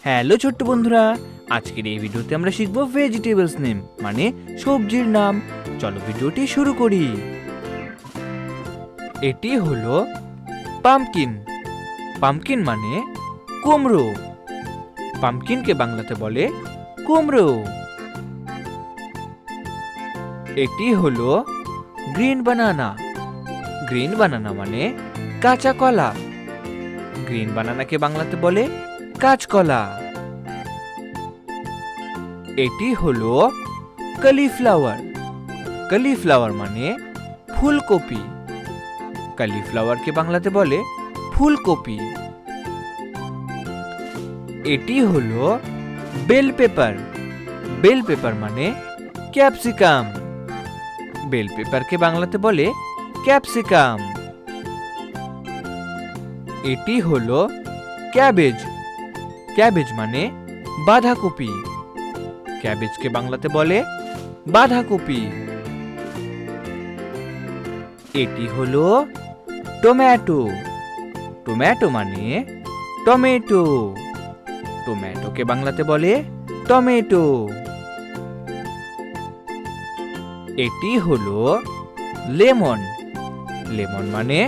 Hello ছোট্ট বন্ধুরা, আজকের এই ভিডিওতে আমরা শিখব ভেজিটেবলস নেম মানে সবজির নাম। চলো ভিডিওটি শুরু করি। এটি হলো পামকিন। পামকিন মানে কুমড়ো। পামকিনকে বাংলাতে বলে কুমড়ো। এটি হলো গ্রিন বানানা। গ্রিন বানানা মানে কাঁচা কলা। গ্রিন বানানাকে বাংলাতে বলে কাঁচকলা। এটি হলো কলিফ্লাওয়ার। কলিফ্লাওয়ার মানে ফুলকপি। কলিফ্লাওয়ারকে বাংলাতে বলে ফুলকপি। এটি হলো বেল পেপার। বেল পেপার মানে ক্যাপসিকাম। বেল পেপারকে বাংলাতে বলে ক্যাপসিকাম। এটি হলো ক্যাবেজ। ক্যাবেজ মানে বাঁধাকপি। ক্যাবেজকে বাংলাতে বলে বাঁধাকপি। এটি হলো টমেটো। টমেটো মানে টমেটো। টমেটোকে বাংলাতে বলে টমেটো। এটি হলো লেমন। লেমন মানে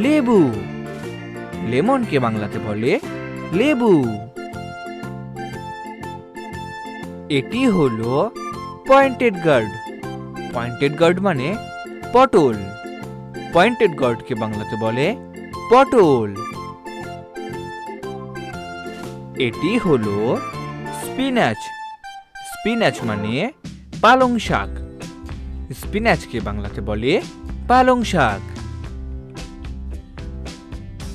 লেবু। লেমনকে বাংলাতে বলে লেবু। এটি হলো পয়েন্টেড গার্ড। পয়েন্টেড গার্ড মানে পটল। পয়েন্টেড গার্ডকে বাংলাতে বলে পটল। এটি হলো স্পিনাচ। স্পিনাচ মানে পালং শাক। স্পিনাচকে বাংলাতে বলে পালং শাক।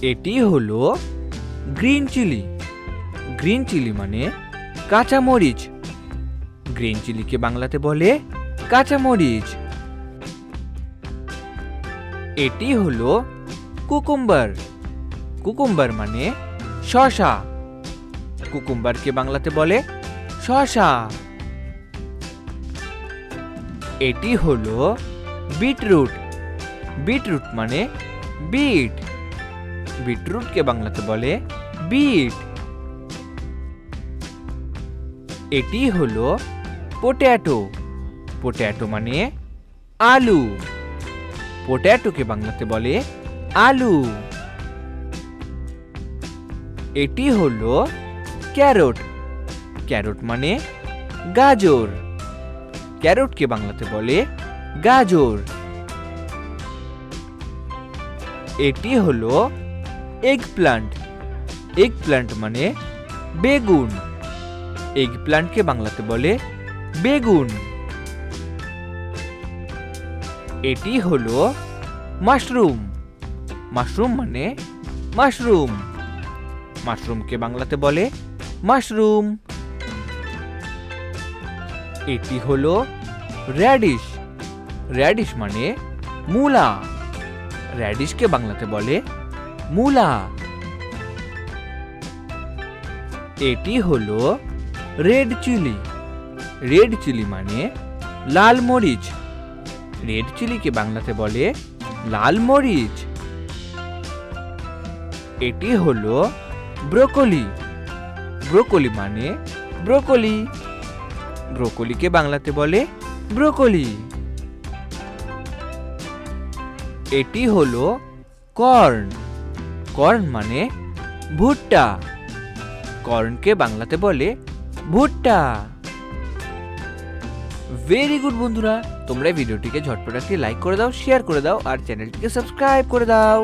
এটি হলো গ্রিন চিলি। গ্রিন চিলি মানে কাঁচা মরিচ। গ্রিন চিলিকে বাংলাতে বলে কাঁচা মরিচ। এটি হলো কুকুম্বার। কুকুম্বার মানে শসা। কুকুম্বারকে বাংলাতে বলে শসা। এটি হলো বিটরুট। বিটরুট মানে বিট। বিটরুটকে বাংলাতে বলে বিট। এটি হলো পটেটো। পটেটো মানে আলু। পটেটোকে বাংলাতে বলে আলু। এটি হলো ক্যারট। ক্যারট মানে গাজর। ক্যারটকে বাংলাতে বলে গাজর। এটি হলো এগপ্লান্ট। এগপ্লান্ট মানে বেগুন। এগপ্লান্টকে বাংলাতে বলে বেগুন। এটি হলো মাশরুম। মাশরুম মানে মাশরুম। মাশরুমকে বাংলাতে বলে মাশরুম। এটি হলো র্যাডিশ। র্যাডিশ মানে মূলা। র্যাডিশকে বাংলাতে বলে মূলা। এটি হলো রেড চিলি। রেড চিলি মানে লাল মরিচ। রেড চিলিকে বাংলাতে বলে লাল মরিচ। এটি হলো ব্রোকলি। ব্রোকলি মানে ব্রোকলি। ব্রোকলিকে বাংলাতে বলে ব্রোকলি। এটি হলো কর্ন। কর্ন মানে ভুট্টা। কর্নকে বাংলাতে বলে ভুট্টা। ভেরি গুড বন্ধুরা, তোমরা ভিডিওটিকে ঝটপট একটি লাইক করে দাও, শেয়ার করে দাও আর চ্যানেলটিকে সাবস্ক্রাইব করে দাও।